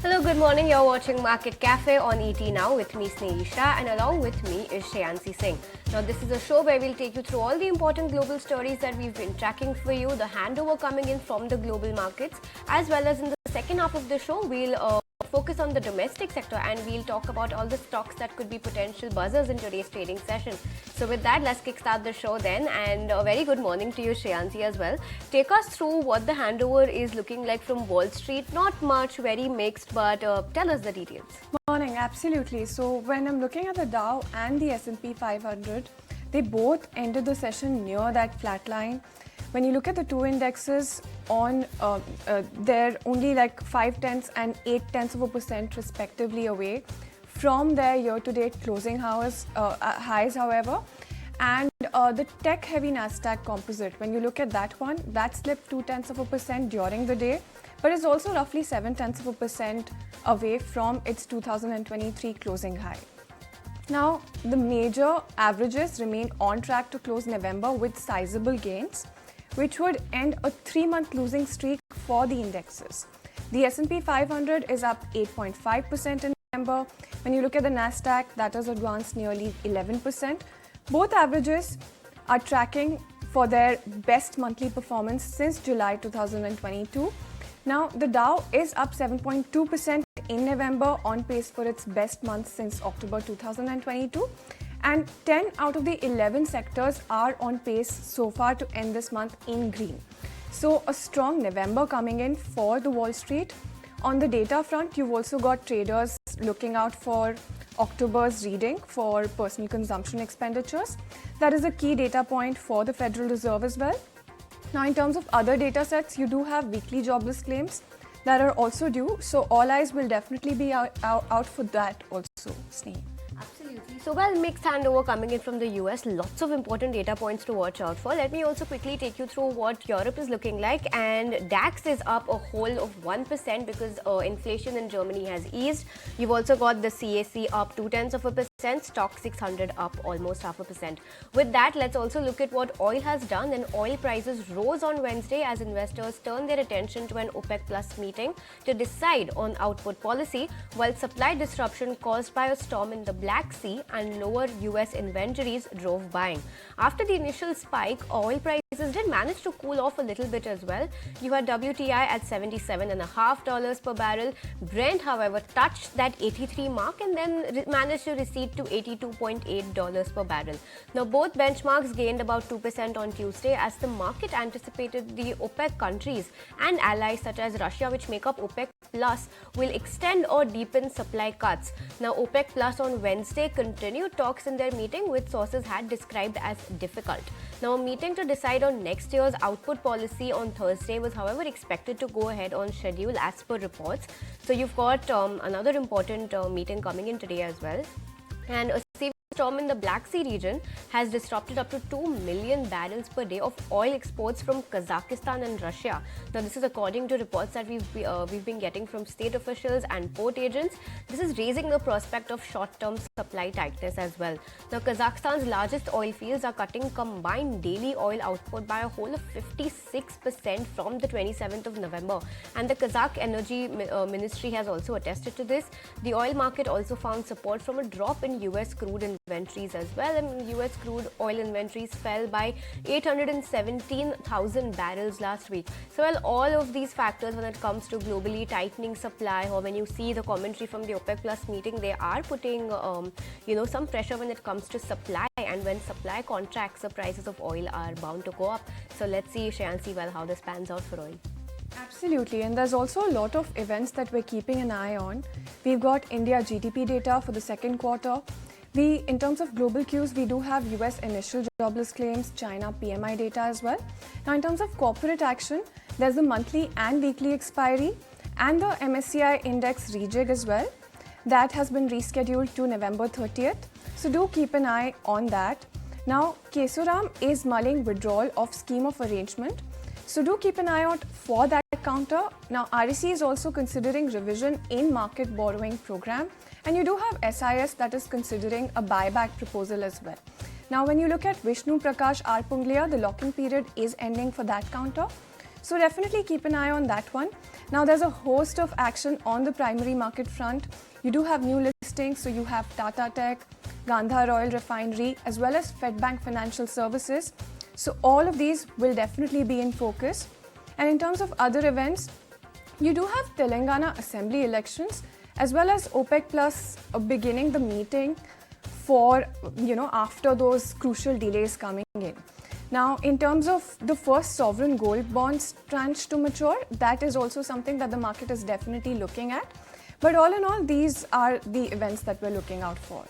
Hello, good morning. You're watching Market Cafe on ET Now with me, Snehisha, and along with me is Shreyansi Singh. Now, this is a show where we'll take you through all the important global stories that we've been tracking for you, the handover coming in from the global markets, as well as in the second half of the show, we'll focus on the domestic sector and we'll talk about all the stocks that could be potential buzzers in today's trading session. So with that, let's kickstart the show then, and a very good morning to you, Shreyansi, as well. Take us through what the handover is looking like from Wall Street. Not much, very mixed, but tell us the details. Morning, absolutely. So when I'm looking at the Dow and the S&P 500, they both ended the session near that flat line. When you look at the two indexes, they're only like 0.5 and 0.8% respectively away from their year-to-date closing highs, however. And the tech-heavy Nasdaq composite, when you look at that one, that slipped 0.2% during the day, but is also roughly 0.7% away from its 2023 closing high. Now, the major averages remain on track to close November with sizable gains, which would end a 3-month losing streak for the indexes. The S&P 500 is up 8.5% in November. When you look at the Nasdaq, that has advanced nearly 11%. Both averages are tracking for their best monthly performance since July 2022. Now, the Dow is up 7.2% in November, on pace for its best month since October 2022. And 10 out of the 11 sectors are on pace so far to end this month in green. So a strong November coming in for the Wall Street. On the data front, you've also got traders looking out for October's reading for personal consumption expenditures. That is a key data point for the Federal Reserve as well. Now, in terms of other data sets, you do have weekly jobless claims that are also due. So all eyes will definitely be out for that also, Sneh. Absolutely. So, well, mixed handover coming in from the US, lots of important data points to watch out for. Let me also quickly take you through what Europe is looking like. And DAX is up a whole of 1% because inflation in Germany has eased. You've also got the CAC up 0.2%, stock 600 up almost 0.5%. With that, let's also look at what oil has done. And oil prices rose on Wednesday as investors turned their attention to an OPEC Plus meeting to decide on output policy, while supply disruption caused by a storm in the Black Sea and lower US inventories drove buying. After the initial spike, oil prices did manage to cool off a little bit as well. You had WTI at $77.5 per barrel. Brent, however, touched that 83 mark and then managed to recede to $82.8 per barrel. Now, both benchmarks gained about 2% on Tuesday as the market anticipated the OPEC countries and allies such as Russia, which make up OPEC Plus, will extend or deepen supply cuts. Now, OPEC Plus on Wednesday continued talks in their meeting, which sources had described as difficult. Now, a meeting to decide on next year's output policy on Thursday was, however, expected to go ahead on schedule as per reports. So, you've got another important meeting coming in today as well. And a severe storm in the Black Sea region has disrupted up to 2 million barrels per day of oil exports from Kazakhstan and Russia. Now, this is according to reports that we've been getting from state officials and port agents. This is raising the prospect of short-term supply tightness as well. Now, Kazakhstan's largest oil fields are cutting combined daily oil output by a whole of 56% from the 27th of November. And the Kazakh Energy Ministry has also attested to this. The oil market also found support from a drop in US crude inventories as well, and US crude oil inventories fell by 817,000 barrels last week. So, well, all of these factors when it comes to globally tightening supply, or when you see the commentary from the OPEC Plus meeting, they are putting some pressure when it comes to supply, and when supply contracts, the prices of oil are bound to go up. So let's see, Shreyansi, well, how this pans out for oil. Absolutely, and there's also a lot of events that we're keeping an eye on. We've got India GDP data for the second quarter. In terms of global cues, we do have US initial jobless claims, China PMI data as well. Now, in terms of corporate action, there's the monthly and weekly expiry and the MSCI index rejig as well. That has been rescheduled to November 30th. So do keep an eye on that. Now, Kesoram is mulling withdrawal of scheme of arrangement. So do keep an eye out for that counter. Now, REC is also considering revision in market borrowing program. And you do have SIS that is considering a buyback proposal as well. Now, when you look at Vishnu Prakash R. Punglia, the lock-in period is ending for that counter. So definitely keep an eye on that one. Now there's a host of action on the primary market front. You do have new listings, so you have Tata Tech, Gandhar Oil Refinery, as well as Fedbank Financial Services. So all of these will definitely be in focus. And in terms of other events, you do have Telangana Assembly elections, as well as OPEC Plus beginning the meeting for, after those crucial delays coming in. Now, in terms of the first sovereign gold bonds tranche to mature, that is also something that the market is definitely looking at. But all in all, these are the events that we're looking out for.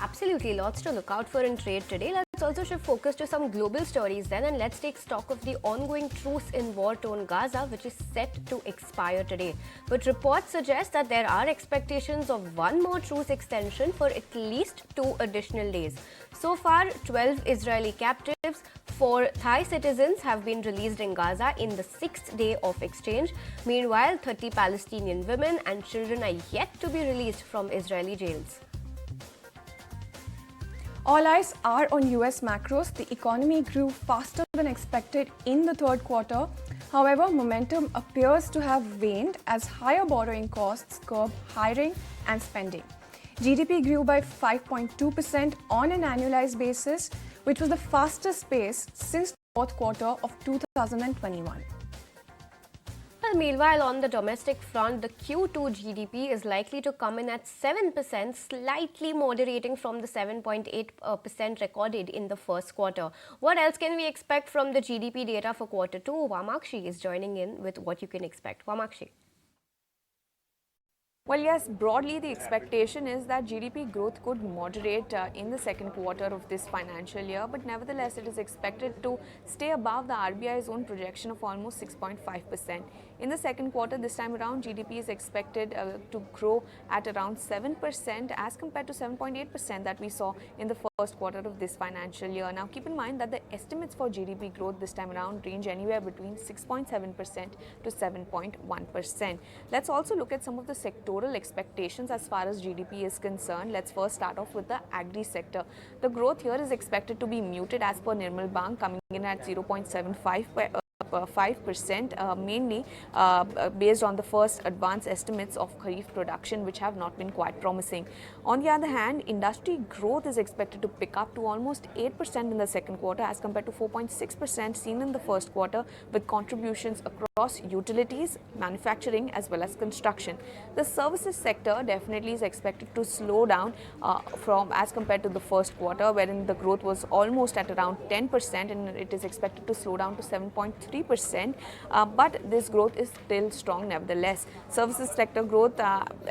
Absolutely, lots to look out for in trade today. Let's also shift focus to some global stories then, and let's take stock of the ongoing truce in war-torn Gaza, which is set to expire today. But reports suggest that there are expectations of one more truce extension for at least 2 additional days. So far, 12 Israeli captives, 4 Thai citizens have been released in Gaza in the 6th day of exchange. Meanwhile, 30 Palestinian women and children are yet to be released from Israeli jails. All eyes are on US macros. The economy grew faster than expected in the third quarter. However, momentum appears to have waned as higher borrowing costs curb hiring and spending. GDP grew by 5.2% on an annualized basis, which was the fastest pace since the fourth quarter of 2021. Well, meanwhile, on the domestic front, the Q2 GDP is likely to come in at 7%, slightly moderating from the 7.8% recorded in the first quarter. What else can we expect from the GDP data for quarter 2? Vamakshi is joining in with what you can expect. Vamakshi. Well, yes, broadly the expectation is that GDP growth could moderate in the second quarter of this financial year, but nevertheless it is expected to stay above the RBI's own projection of almost 6.5%. In the second quarter this time around, GDP is expected to grow at around 7% as compared to 7.8% that we saw in the first quarter of this financial year. Now keep in mind that the estimates for GDP growth this time around range anywhere between 6.7% to 7.1%. Let's also look at some of the sectoral expectations as far as GDP is concerned. Let's first start off with the agri sector. The growth here is expected to be muted as per Nirmal Bang, coming in at 0.75%, mainly based on the first advanced estimates of Kharif production, which have not been quite promising. On the other hand, industry growth is expected to pick up to almost 8% in the second quarter as compared to 4.6% seen in the first quarter, with contributions across utilities, manufacturing as well as construction. The services sector definitely is expected to slow down from as compared to the first quarter, wherein the growth was almost at around 10%, and it is expected to slow down to 7.3%, but this growth is still strong nevertheless. Services sector growth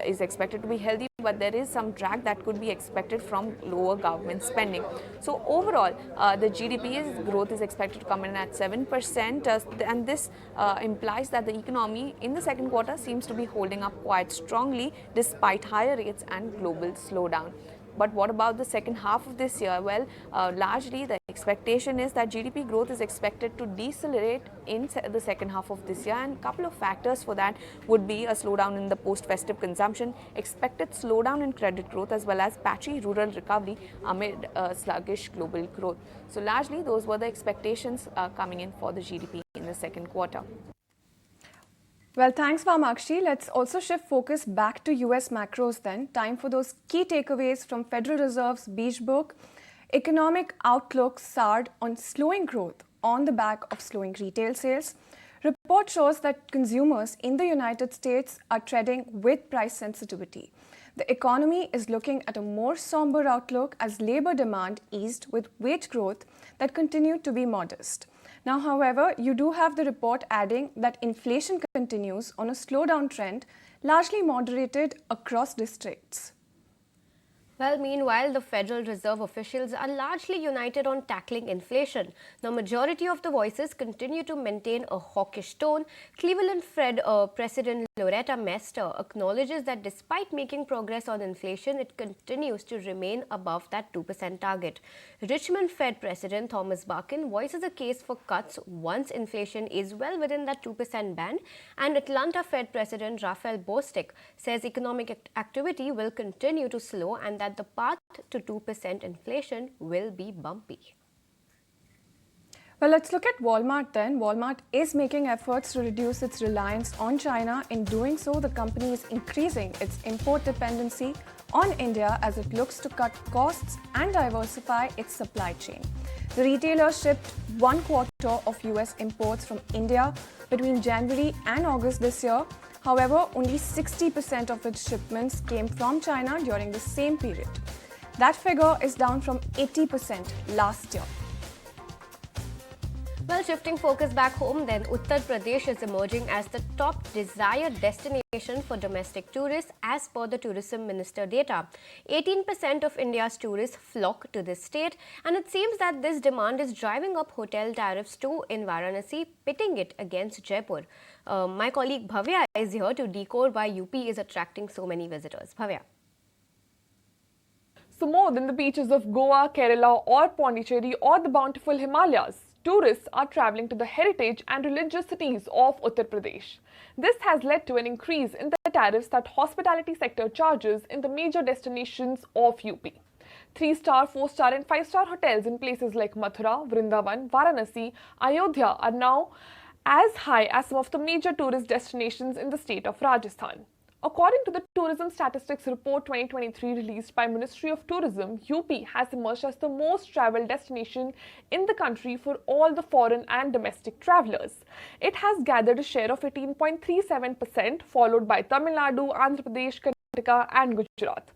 is expected to be healthy, but there is some drag that could be expected from lower government spending. So overall, the GDP's growth is expected to come in at 7%, and this implies that the economy in the second quarter seems to be holding up quite strongly despite higher rates and global slowdown. But what about the second half of this year? Well, largely the expectation is that GDP growth is expected to decelerate in the second half of this year, and a couple of factors for that would be a slowdown in the post-festive consumption, expected slowdown in credit growth, as well as patchy rural recovery amid sluggish global growth. So largely those were the expectations coming in for the GDP in the second quarter. Well, thanks, Vamakshi. Let's also shift focus back to US macros then. Time for those key takeaways from Federal Reserve's Beige book. Economic outlook soured on slowing growth on the back of slowing retail sales. Report shows that consumers in the United States are treading with price sensitivity. The economy is looking at a more somber outlook as labor demand eased with wage growth that continued to be modest. Now, however, you do have the report adding that inflation continues on a slowdown trend, largely moderated across districts. Well, meanwhile, the Federal Reserve officials are largely united on tackling inflation. The majority of the voices continue to maintain a hawkish tone. Cleveland Fed President Loretta Mester acknowledges that despite making progress on inflation, it continues to remain above that 2% target. Richmond Fed President Thomas Barkin voices a case for cuts once inflation is well within that 2% band, and Atlanta Fed President Raphael Bostic says economic activity will continue to slow and that the path to 2% inflation will be bumpy. Well, let's look at Walmart then. Walmart is making efforts to reduce its reliance on China. In doing so, the company is increasing its import dependency on India as it looks to cut costs and diversify its supply chain. The retailer shipped 1/4 of US imports from India between January and August this year. However, only 60% of its shipments came from China during the same period. That figure is down from 80% last year. Well, shifting focus back home, then Uttar Pradesh is emerging as the top desired destination for domestic tourists as per the tourism minister data. 18% of India's tourists flock to this state, and it seems that this demand is driving up hotel tariffs too in Varanasi, pitting it against Jaipur. My colleague Bhavya is here to decode why UP is attracting so many visitors. Bhavya. So more than the beaches of Goa, Kerala or Pondicherry or the bountiful Himalayas, tourists are travelling to the heritage and religious cities of Uttar Pradesh. This has led to an increase in the tariffs that hospitality sector charges in the major destinations of UP. 3-star, 4-star and 5-star hotels in places like Mathura, Vrindavan, Varanasi, Ayodhya are now as high as some of the major tourist destinations in the state of Rajasthan. According to the Tourism Statistics Report 2023 released by Ministry of Tourism, UP has emerged as the most travelled destination in the country for all the foreign and domestic travellers. It has gathered a share of 18.37%, followed by Tamil Nadu, Andhra Pradesh, Karnataka and Gujarat.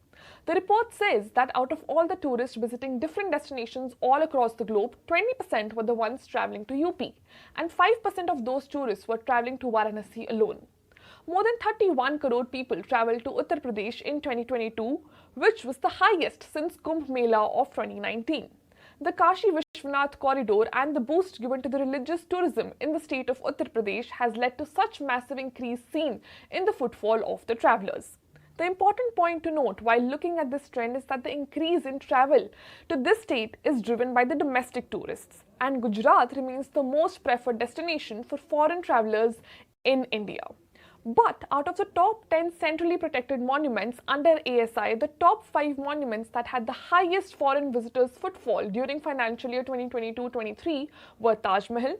The report says that out of all the tourists visiting different destinations all across the globe, 20% were the ones travelling to UP, and 5% of those tourists were travelling to Varanasi alone. More than 31 crore people travelled to Uttar Pradesh in 2022, which was the highest since Kumbh Mela of 2019. The Kashi Vishwanath corridor and the boost given to the religious tourism in the state of Uttar Pradesh has led to such massive increase seen in the footfall of the travellers. The important point to note while looking at this trend is that the increase in travel to this state is driven by the domestic tourists, and Gujarat remains the most preferred destination for foreign travellers in India. But out of the top 10 centrally protected monuments under ASI, the top 5 monuments that had the highest foreign visitors footfall during financial year 2022-23 were Taj Mahal,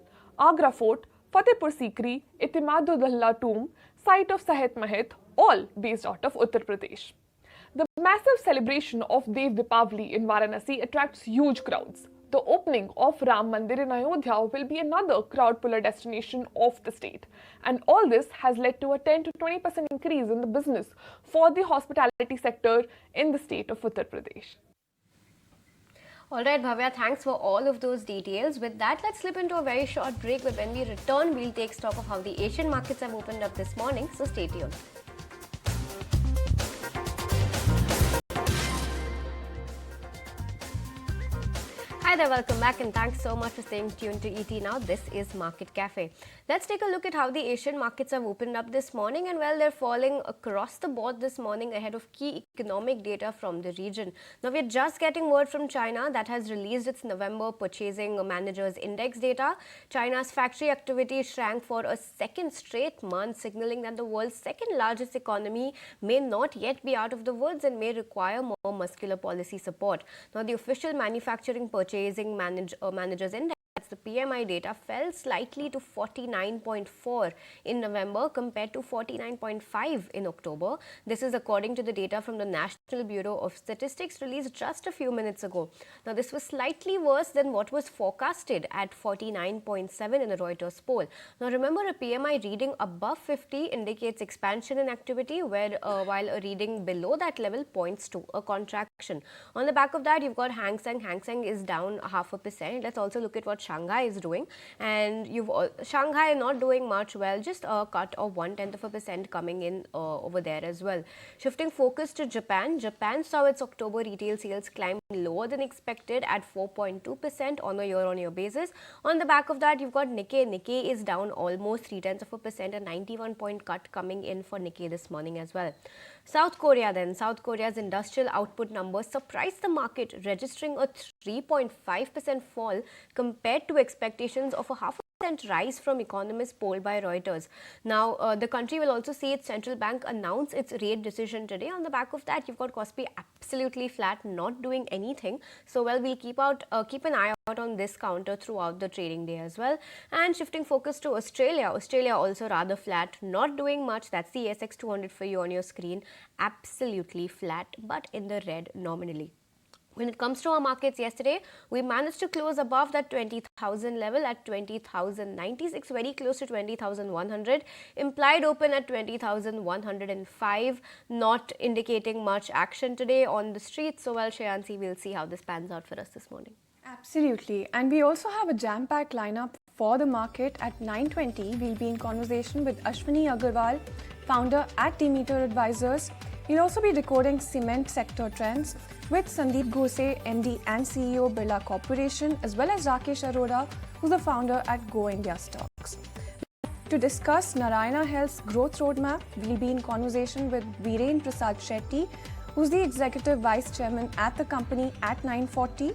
Agra Fort, Fatehpur Sikri, Itimadud-Dalla tomb, site of Sahet Mahit, all based out of Uttar Pradesh. The massive celebration of Dev Dipavali in Varanasi attracts huge crowds. The opening of Ram Mandir in Ayodhya will be another crowd puller destination of the state. And all this has led to a 10 to 20% increase in the business for the hospitality sector in the state of Uttar Pradesh. Alright Bhavya, thanks for all of those details. With that, let's slip into a very short break, but when we return, we'll take stock of how the Asian markets have opened up this morning, so stay tuned. Hi there, welcome back and thanks so much for staying tuned to ET Now. This is Market Cafe. Let's take a look at how the Asian markets have opened up this morning, and well, they're falling across the board this morning ahead of key economic data from the region. Now, we're just getting word from China that has released its November Purchasing Managers Index data. China's factory activity shrank for a second straight month, signaling that the world's second largest economy may not yet be out of the woods and may require more muscular policy support. Now, the official manufacturing purchasing managers index, the PMI data, fell slightly to 49.4 in November compared to 49.5 in October. This is according to the data from the National Bureau of Statistics released just a few minutes ago. Now, this was slightly worse than what was forecasted at 49.7 in a Reuters poll. Now, remember, a PMI reading above 50 indicates expansion in activity, while a reading below that level points to a contraction. On the back of that, you've got Hang Seng. Hang Seng is down 0.5%. Let's also look at what Shanghai is doing, and Shanghai not doing much well, just a cut of 0.1% coming in over there as well. Shifting focus to Japan, Japan saw its October retail sales climb lower than expected at 4.2% on a year-on-year basis. On the back of that, you've got Nikkei. Nikkei is down almost 0.3%, a 91-point cut coming in for Nikkei this morning as well. South Korea then. South Korea's industrial output numbers surprised the market, registering a 3.5% fall compared to expectations of a 0.5% rise from economists polled by Reuters. Now, the country will also see its central bank announce its rate decision today. On the back of that, you've got Kospi absolutely flat, not doing anything. So, well, we'll keep an eye out on this counter throughout the trading day as well. And shifting focus to Australia. Australia also rather flat, not doing much. That's the ASX 200 for you on your screen. Absolutely flat, but in the red nominally. When it comes to our markets yesterday, we managed to close above that 20,000 level at 20,096, very close to 20,100. Implied open at 20,105, not indicating much action today on the streets. So, well, Shreyansi, we'll see how this pans out for us this morning. Absolutely. And we also have a jam-packed lineup for the market. At 9:20, we'll be in conversation with Ashwini Agarwal, founder at Demeter Advisors. We'll also be recording cement sector trends with Sandeep Ghose, MD and CEO Birla Corporation, as well as Rakesh Arora, who's the founder at Go India Stocks. To discuss Narayana Health's growth roadmap, we'll be in conversation with Viren Prasad Shetty, who's the executive vice chairman at the company at 9:40.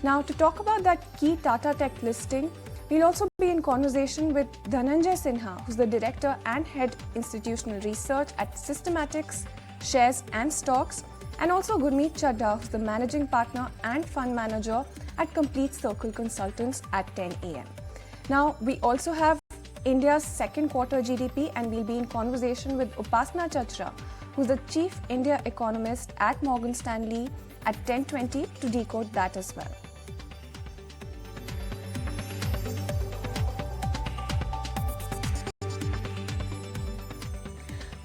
Now, to talk about that key Tata Tech listing, we'll also be in conversation with Dhananjay Sinha, who's the director and head institutional research at Systematics, Shares and Stocks, and also Gurmeet Chadda, who's the managing partner and fund manager at Complete Circle Consultants at 10 a.m. Now, we also have India's second quarter GDP, and we'll be in conversation with Upasna Chachra, who's the chief India economist at Morgan Stanley at 10:20 to decode that as well.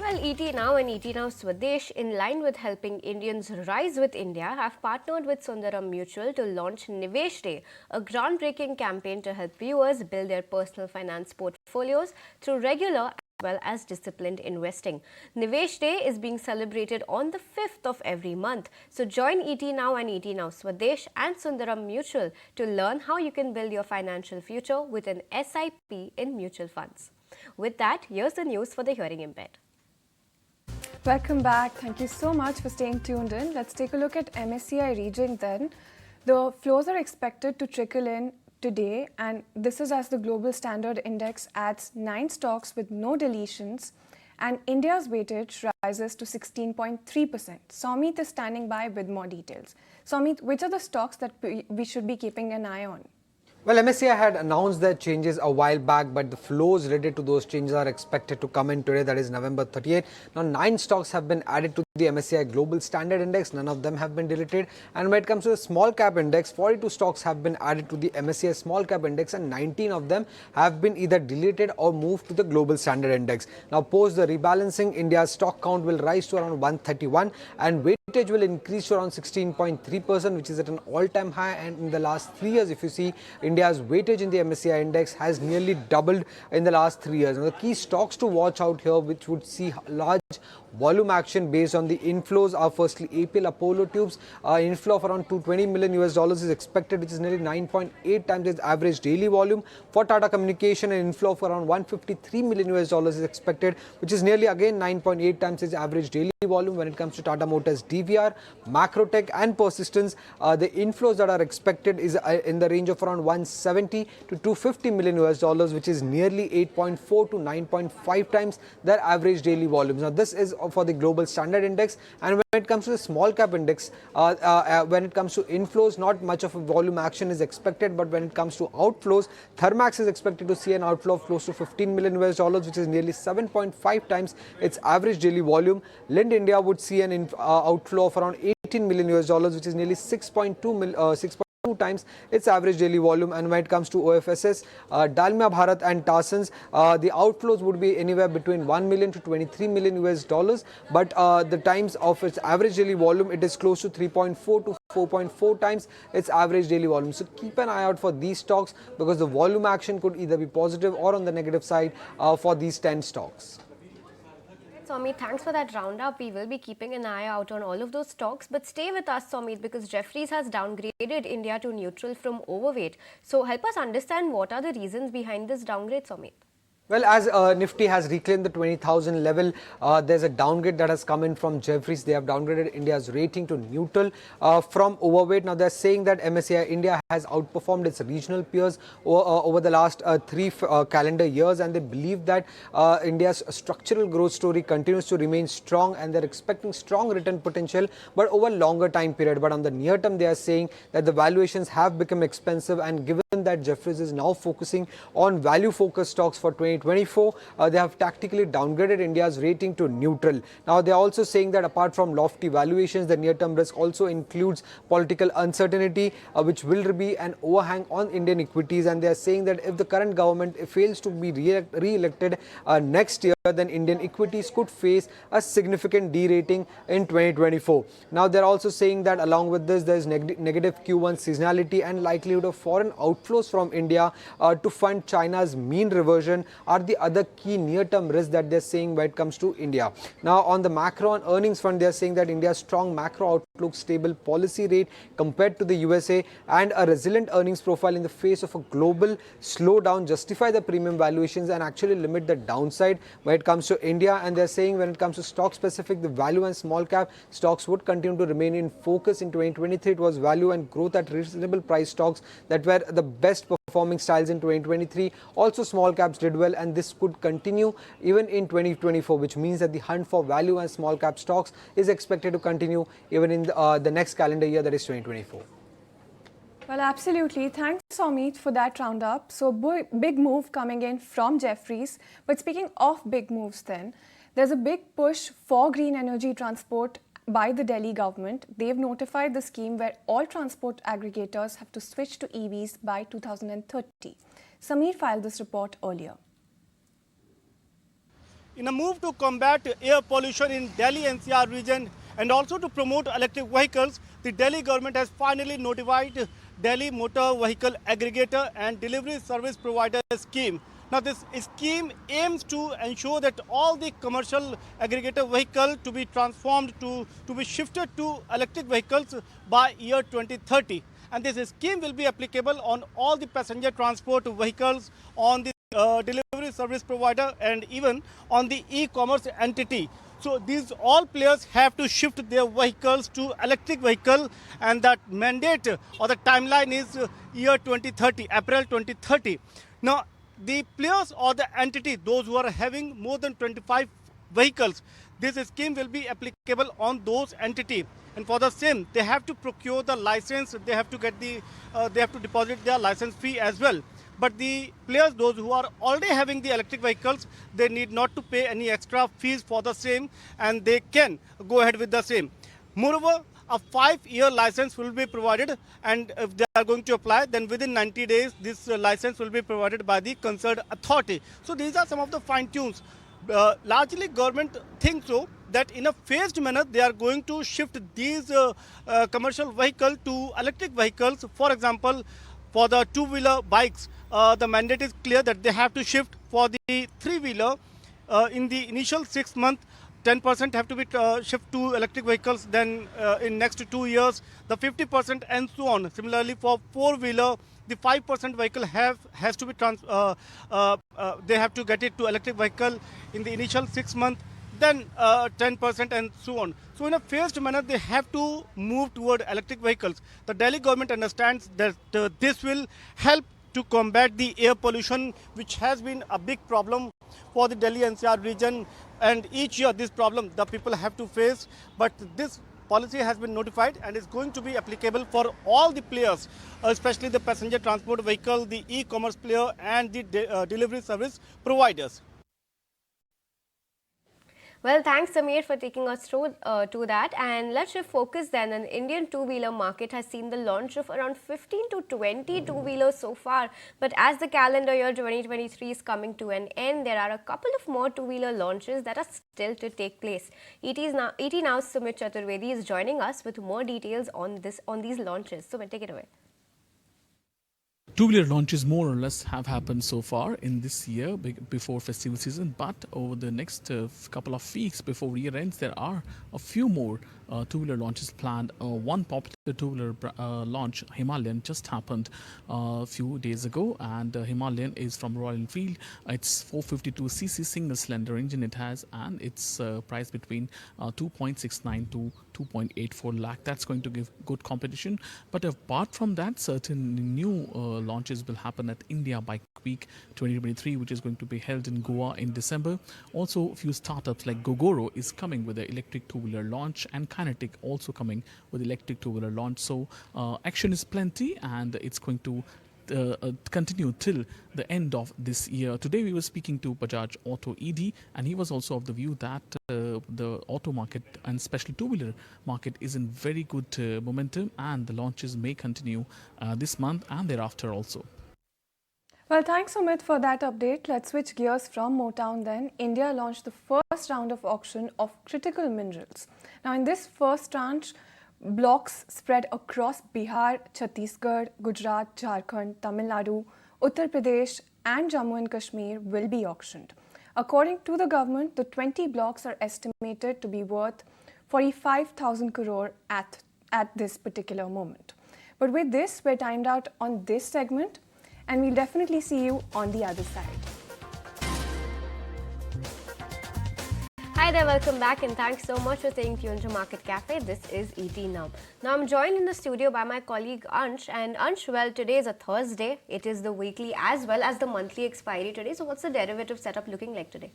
Well, ET Now and ET Now Swadesh, in line with helping Indians rise with India, have partnered with Sundaram Mutual to launch Nivesh Day, a groundbreaking campaign to help viewers build their personal finance portfolios through regular as well as disciplined investing. Nivesh Day is being celebrated on the 5th of every month. So join ET Now and ET Now Swadesh and Sundaram Mutual to learn how you can build your financial future with an SIP in mutual funds. With that, here's the news for the hearing impaired. Welcome back. Thank you so much for staying tuned in. Let's take a look at MSCI region then. The flows are expected to trickle in today, and this is as the global standard index adds 9 stocks with no deletions, and India's weightage rises to 16.3%. Somit is standing by with more details. Somit, which are the stocks that we should be keeping an eye on? Well, MSCI had announced their changes a while back, but the flows related to those changes are expected to come in today, that is November 38th. Now, 9 stocks have been added to the MSCI Global Standard Index. None of them have been deleted. And when it comes to the small cap index, 42 stocks have been added to the MSCI Small Cap Index, and 19 of them have been either deleted or moved to the Global Standard Index. Now, post the rebalancing, India's stock count will rise to around 131, and weightage will increase to around 16.3%, which is at an all-time high. And in the last 3 years, if you see, India's weightage in the MSCI index has nearly doubled in the last 3 years. Now, the key stocks to watch out here, which would see large volume action based on the inflows, are firstly APL Apollo Tubes. Inflow of around $220 million is expected, which is nearly 9.8 times its average daily volume. For Tata Communication, an inflow of around $153 million is expected, which is nearly again 9.8 times its average daily volume. When it comes to Tata Motors DVR, Macrotech and Persistence, the inflows that are expected is in the range of around 170 to $250 million, which is nearly 8.4 to 9.5 times their average daily volumes. Now, this is for the Global Standard Index. And when it comes to the small cap index, when it comes to inflows, not much of a volume action is expected. But when it comes to outflows, Thermax is expected to see an outflow of close to $15 million, which is nearly 7.5 times its average daily volume. Lind India would see an outflow of around $18 million, which is nearly 6.2 times its average daily volume. And when it comes to OFSS, Dalmia Bharat and Tarsans, the outflows would be anywhere between $1 million to $23 million, but the times of its average daily volume, it is close to 3.4 to 4.4 times its average daily volume. So keep an eye out for these stocks, because the volume action could either be positive or on the negative side for these 10 stocks. Somit, thanks for that roundup. We will be keeping an eye out on all of those stocks. But stay with us, Somit, because Jefferies has downgraded India to neutral from overweight. So help us understand what are the reasons behind this downgrade, Somit. Well, as Nifty has reclaimed the 20,000 level, there's a downgrade that has come in from Jefferies. They have downgraded India's rating to neutral from overweight. Now, they're saying that MSCI India has outperformed its regional peers over the last three calendar years, and they believe that India's structural growth story continues to remain strong, and they're expecting strong return potential, but over longer time period. But on the near term, they are saying that the valuations have become expensive, and given that Jefferies is now focusing on value-focused stocks for 2024, they have tactically downgraded India's rating to neutral. Now, they are also saying that apart from lofty valuations, the near-term risk also includes political uncertainty, which will be an overhang on Indian equities. And they are saying that if the current government fails to be re-elected next year, then Indian equities could face a significant derating in 2024. Now, they're also saying that along with this, there is negative Q1 seasonality and likelihood of foreign outflows from India to fund China's mean reversion are the other key near-term risks that they're saying when it comes to India. Now, on the macro and earnings front, they're saying that India's strong macro outlook, stable policy rate compared to the USA, and a resilient earnings profile in the face of a global slowdown justify the premium valuations and actually limit the downside when it comes to India. And they're saying when it comes to stock specific, the value and small cap stocks would continue to remain in focus. In 2023, it was value and growth at reasonable price stocks that were the best performing styles in 2023. Also, small caps did well, and this could continue even in 2024, which means that the hunt for value and small cap stocks is expected to continue even in the next calendar year, that is 2024. Well, absolutely. Thanks, Amit, for that roundup. So, big move coming in from Jefferies. But speaking of big moves then, there's a big push for green energy transport by the Delhi government. They've notified the scheme where all transport aggregators have to switch to EVs by 2030. Sameer filed this report earlier. In a move to combat air pollution in Delhi NCR region and also to promote electric vehicles, the Delhi government has finally notified Delhi Motor Vehicle Aggregator and Delivery Service Provider scheme. Now, this scheme aims to ensure that all the commercial aggregator vehicle to be transformed to be shifted to electric vehicles by year 2030. And this scheme will be applicable on all the passenger transport vehicles, on the delivery service provider, and even on the e-commerce entity. So these all players have to shift their vehicles to electric vehicle, and that mandate or the timeline is year 2030, April 2030. Now, the players or the entity, those who are having more than 25 vehicles, this scheme will be applicable on those entity. And for the same, they have to procure the license, they have to get the, they have to deposit their license fee as well. But the players, those who are already having the electric vehicles, they need not to pay any extra fees for the same, and they can go ahead with the same. Moreover, a 5-year license will be provided, and if they are going to apply, then within 90 days, this license will be provided by the concerned authority. So these are some of the fine tunes. Largely, government thinks so that in a phased manner, they are going to shift these commercial vehicles to electric vehicles. For example, for the two-wheeler bikes, the mandate is clear that they have to shift. For the three-wheeler, in the initial 6 months, 10% have to be shift to electric vehicles. Then in next 2 years, the 50% and so on. Similarly, for four-wheeler, the 5% vehicle has to be they have to get it to electric vehicle in the initial 6 months. Then 10% and so on. So in a phased manner, they have to move toward electric vehicles. The Delhi government understands that this will help to combat the air pollution, which has been a big problem for the Delhi NCR region. And each year this problem the people have to face. But this policy has been notified and is going to be applicable for all the players, especially the passenger transport vehicle, the e-commerce player, and the delivery service providers. Well, thanks Sameer for taking us through to that, and let's shift focus then. An Indian two-wheeler market has seen the launch of around 15 to 20 two-wheelers so far, but as the calendar year 2023 is coming to an end, there are a couple of more two-wheeler launches that are still to take place. ET Now's Sumit Chaturvedi is joining us with more details on these launches. Sumit, take it away. Two-wheeler launches more or less have happened so far in this year before festival season, but over the next couple of weeks before year ends, there are a few more two-wheeler launches planned. One popular two-wheeler launch, Himalayan, just happened a few days ago, and Himalayan is from Royal Enfield. It's 452cc single-cylinder engine it has, and it's priced between 2.69 to 2.84 lakh. That's going to give good competition. But apart from that, certain new launches will happen at India Bike Week 2023, which is going to be held in Goa in December. Also, a few startups like Gogoro is coming with the electric two-wheeler launch, and Kinetic also coming with electric two-wheeler launch. So action is plenty, and it's going to continue till the end of this year. Today we were speaking to Bajaj Auto ED, and he was also of the view that the auto market and especially two-wheeler market is in very good momentum, and the launches may continue this month and thereafter also. Well, thanks Sumit for that update. Let's switch gears from Motown then. India launched the first round of auction of critical minerals. Now in this first tranche, blocks spread across Bihar, Chhattisgarh, Gujarat, Jharkhand, Tamil Nadu, Uttar Pradesh and Jammu and Kashmir will be auctioned. According to the government, the 20 blocks are estimated to be worth 45,000 crore at this particular moment. But with this, we're timed out on this segment, and we'll definitely see you on the other side. Hi there, welcome back, and thanks so much for staying tuned to Market Cafe. This is ET Now. Now I'm joined in the studio by my colleague Ansh, and Ansh, well, today is a Thursday. It is the weekly as well as the monthly expiry today. So what's the derivative setup looking like today?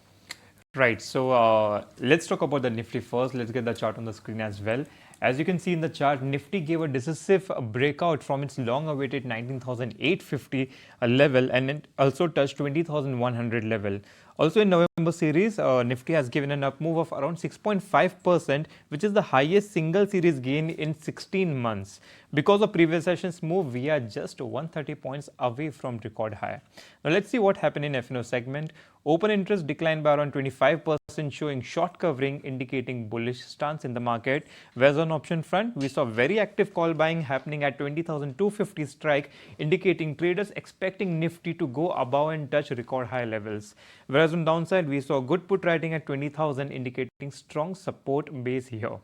Right, so let's talk about the Nifty first. Let's get the chart on the screen as well. As you can see in the chart, Nifty gave a decisive breakout from its long-awaited 19,850 level, and it also touched 20,100 level. Also in November series, Nifty has given an up move of around 6.5%, which is the highest single series gain in 16 months. Because of previous session's move, we are just 130 points away from record high. Now let's see what happened in F&O segment. Open interest declined by around 25%, showing short covering, indicating bullish stance in the market. Whereas on option front, we saw very active call buying happening at 20,250 strike, indicating traders expecting Nifty to go above and touch record high levels. Whereas on downside, we saw good put writing at 20,000, indicating strong support base here.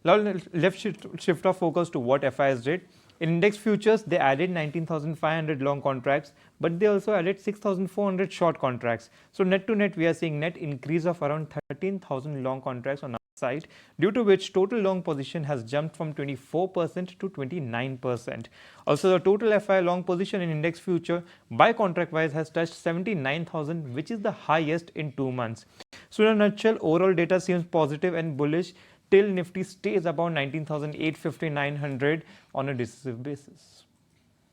Now let's shift our focus to what FIs did. In index futures, they added 19,500 long contracts, but they also added 6,400 short contracts. So net to net, we are seeing net increase of around 13,000 long contracts on our side, due to which total long position has jumped from 24% to 29%. Also, the total FI long position in index future by contract wise has touched 79,000, which is the highest in 2 months. So in a nutshell, overall data seems positive and bullish till Nifty stays above 19,850-900 on a decisive basis.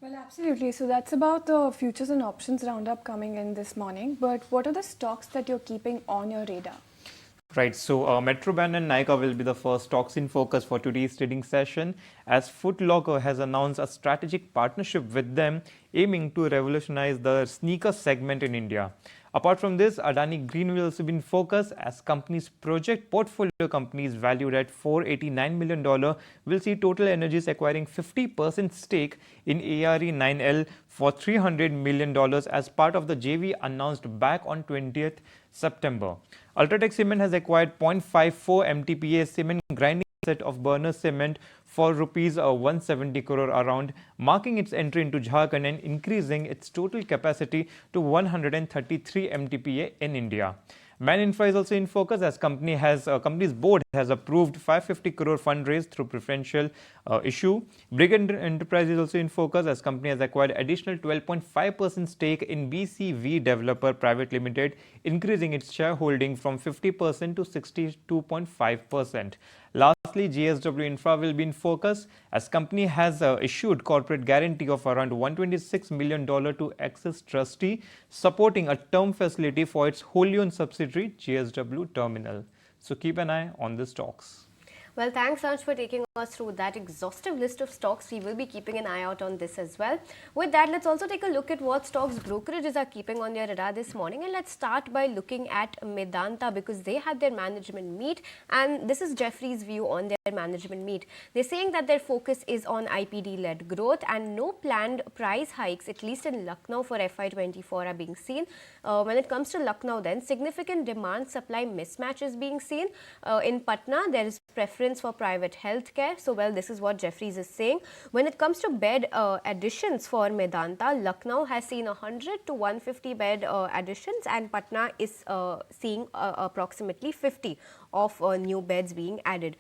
Well, absolutely. So that's about the futures and options roundup coming in this morning. But what are the stocks that you're keeping on your radar? Right, so Metro Brand and Nykaa will be the first stocks in focus for today's trading session, as Foot Locker has announced a strategic partnership with them, aiming to revolutionize the sneaker segment in India. Apart from this, Adani Green will also be in focus, as company's project portfolio companies valued at $489 million will see Total Energies acquiring 50% stake in ARE9L for $300 million as part of the JV announced back on 20th September. Ultratech Cement has acquired 0.54 MTPA cement grinding set of burner cement for rupees 170 crore around, marking its entry into Jharkhand and increasing its total capacity to 133 MTPA in India. Man Infra is also in focus, as company's board has approved 550 crore fundraise through preferential issue. Brigand Enterprise is also in focus, as company has acquired additional 12.5% stake in BCV Developer Private Limited, increasing its shareholding from 50% to 62.5%. Lastly, JSW Infra will be in focus, as company has issued corporate guarantee of around $126 million to Axis Trustee, supporting a term facility for its wholly owned subsidiary JSW Terminal. So keep an eye on the stocks. Well, thanks, Ansh, for taking us through that exhaustive list of stocks. We will be keeping an eye out on this as well. With that, let's also take a look at what stocks brokerages are keeping on their radar this morning. And let's start by looking at Medanta because they had their management meet. And this is Jefferies' view on their management meet. They're saying that their focus is on IPD-led growth and no planned price hikes, at least in Lucknow for FY24 are being seen. When it comes to Lucknow then, significant demand-supply mismatch is being seen. In Patna, there is preference for private healthcare. So, well, this is what Jefferies is saying. When it comes to bed additions for Medanta, Lucknow has seen 100 to 150 bed additions and Patna is seeing approximately 50 of new beds being added.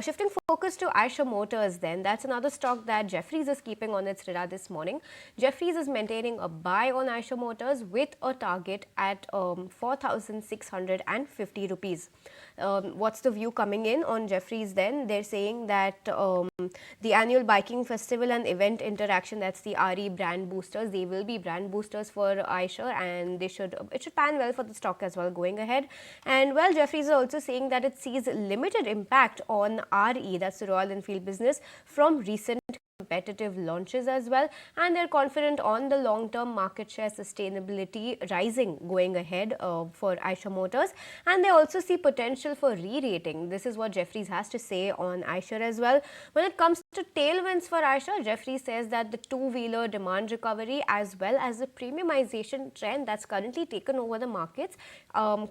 Shifting focus to Eicher Motors then, that's another stock that Jefferies is keeping on its radar this morning. Jefferies is maintaining a buy on Eicher Motors with a target at 4,650 rupees. What's the view coming in on Jefferies then? They're saying that the annual biking festival and event interaction, that's the RE brand boosters, they will be brand boosters for Eicher and it should pan well for the stock as well going ahead. And well, Jefferies is also saying that it sees limited impact on RE, that's the Royal Enfield business, from recent competitive launches as well, and they're confident on the long-term market share sustainability rising going ahead for Eicher Motors, and they also see potential for re-rating. This is what Jefferies has to say on Eicher as well. When it comes to tailwinds for Eicher, Jefferies says that the two-wheeler demand recovery as well as the premiumization trend that's currently taken over the markets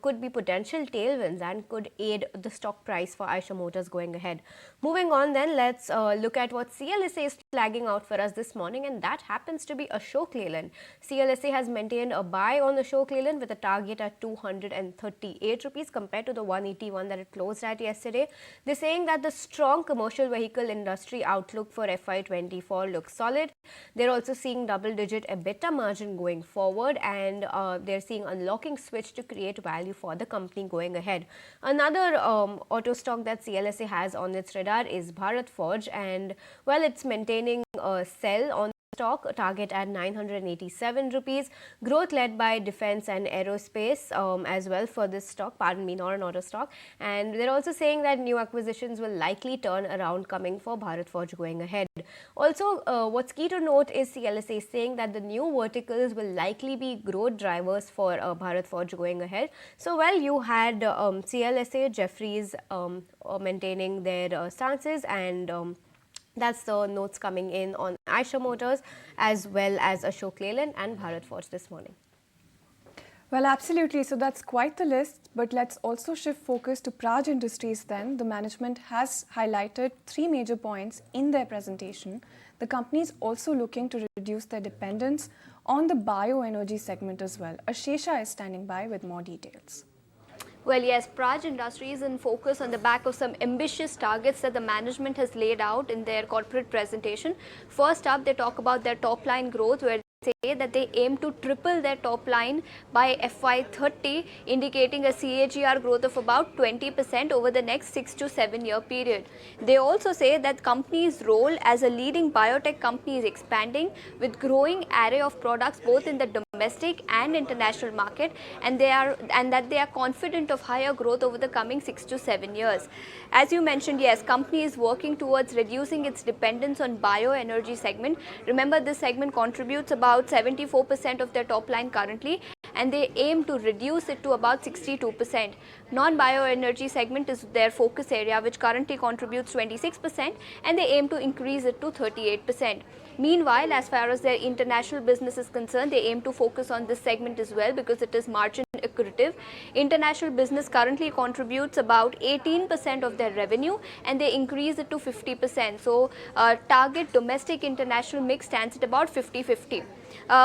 could be potential tailwinds and could aid the stock price for Eicher Motors going ahead. Moving on then, let's look at what CLSA is flagging out for us this morning, and that happens to be Ashok Leyland. CLSA has maintained a buy on Ashok Leyland with a target at 238 rupees compared to the 181 that it closed at yesterday. They're saying that the strong commercial vehicle industry outlook for FY24 looks solid. They're also seeing double-digit EBITDA margin going forward, and they're seeing unlocking switch to create value for the company going ahead. Another auto stock that CLSA has on its radar is Bharat Forge, and well, it's maintaining a sell on stock target at 987 rupees. Growth led by defense and aerospace as well for this stock, pardon me, not an auto stock. And they're also saying that new acquisitions will likely turn around coming for Bharat Forge going ahead. Also, what's key to note is CLSA is saying that the new verticals will likely be growth drivers for Bharat Forge going ahead. So, well, you had CLSA, Jefferies maintaining their stances, and that's the notes coming in on Eicher Motors as well as Ashok Leyland and Bharat Forge this morning. Well, absolutely. So that's quite the list. But let's also shift focus to Praj Industries then. The management has highlighted 3 major points in their presentation. The company is also looking to reduce their dependence on the bioenergy segment as well. Ashesha is standing by with more details. Well, yes, Praj Industries in focus on the back of some ambitious targets that the management has laid out in their corporate presentation. First up, they talk about their top line growth, where say that they aim to triple their top line by FY30, indicating a CAGR growth of about 20% over the next 6 to 7 year period. They also say that company's role as a leading biotech company is expanding with growing array of products both in the domestic and international market, and that they are confident of higher growth over the coming 6 to 7 years. As you mentioned, yes, company is working towards reducing its dependence on bioenergy segment. Remember, this segment contributes about 74% of their top line currently, and they aim to reduce it to about 62%. Non-bioenergy segment is their focus area, which currently contributes 26%, and they aim to increase it to 38%. Meanwhile, as far as their international business is concerned, they aim to focus on this segment as well because it is margin accretive. International business currently contributes about 18% of their revenue, and they increase it to 50%. So, target domestic international mix stands at about 50-50.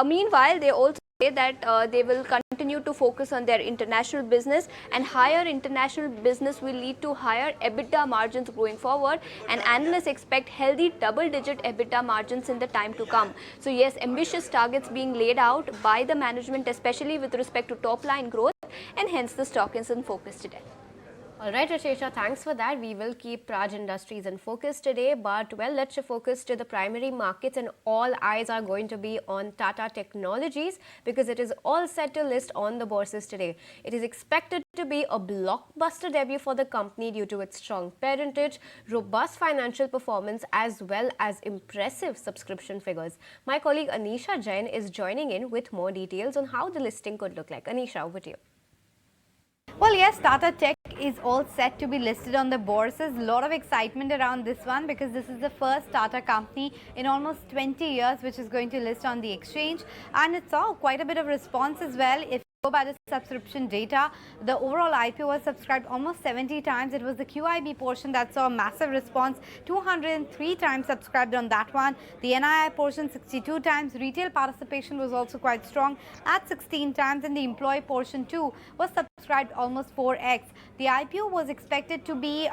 Meanwhile, they also say that they will continue to focus on their international business, and higher international business will lead to higher EBITDA margins going forward, and analysts expect healthy double-digit EBITDA margins in the time to come. So yes, ambitious targets being laid out by the management, especially with respect to top-line growth, and hence the stock is in focus today. All right, Rashesha, thanks for that. We will keep Praj Industries in focus today, but well, let's shift focus to the primary markets, and all eyes are going to be on Tata Technologies because it is all set to list on the bourses today. It is expected to be a blockbuster debut for the company due to its strong parentage, robust financial performance, as well as impressive subscription figures. My colleague Anisha Jain is joining in with more details on how the listing could look like. Anisha, over to you. Well, yes, Tata Tech is all set to be listed on the bourses. A lot of excitement around this one because this is the first Tata company in almost 20 years which is going to list on the exchange, and it saw quite a bit of response as well. If you go by the subscription data, the overall IPO was subscribed almost 70 times. It was the QIB portion that saw a massive response, 203 times subscribed on that one. The NII portion 62 times. Retail participation was also quite strong at 16 times, and the employee portion too was subscribed almost 4x. The IPO was expected to be,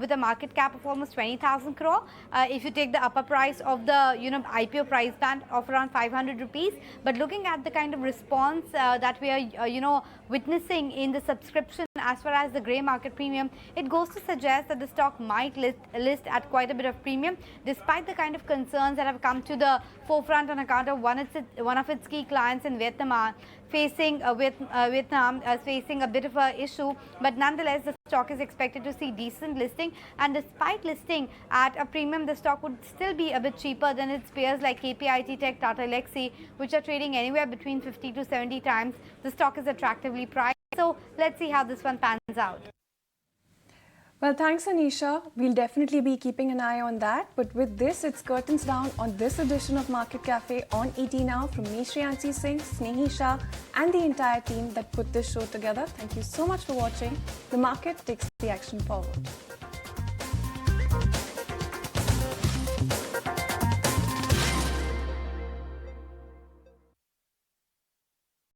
with a market cap of almost 20,000 crore. If you take the upper price of the, IPO price band of around 500 rupees. But looking at the kind of response that we are, witnessing in the subscription as far as the grey market premium, it goes to suggest that the stock might list at quite a bit of premium, despite the kind of concerns that have come to the forefront on account of one of its key clients in Vietnam facing Vietnam facing a bit of a issue. But nonetheless, the stock is expected to see decent listing, and despite listing at a premium, the stock would still be a bit cheaper than its peers like KPIT Tech, Tata Elxsi, which are trading anywhere between 50 to 70 times. The stock is attractively priced. So let's see how this one pans out. Well, thanks, Anisha. We'll definitely be keeping an eye on that. But with this, it's curtains down on this edition of Market Cafe on ET Now. From me, Shriyanshi Singh, Snehi Shah, and the entire team that put this show together. Thank you so much for watching. The market takes the action forward.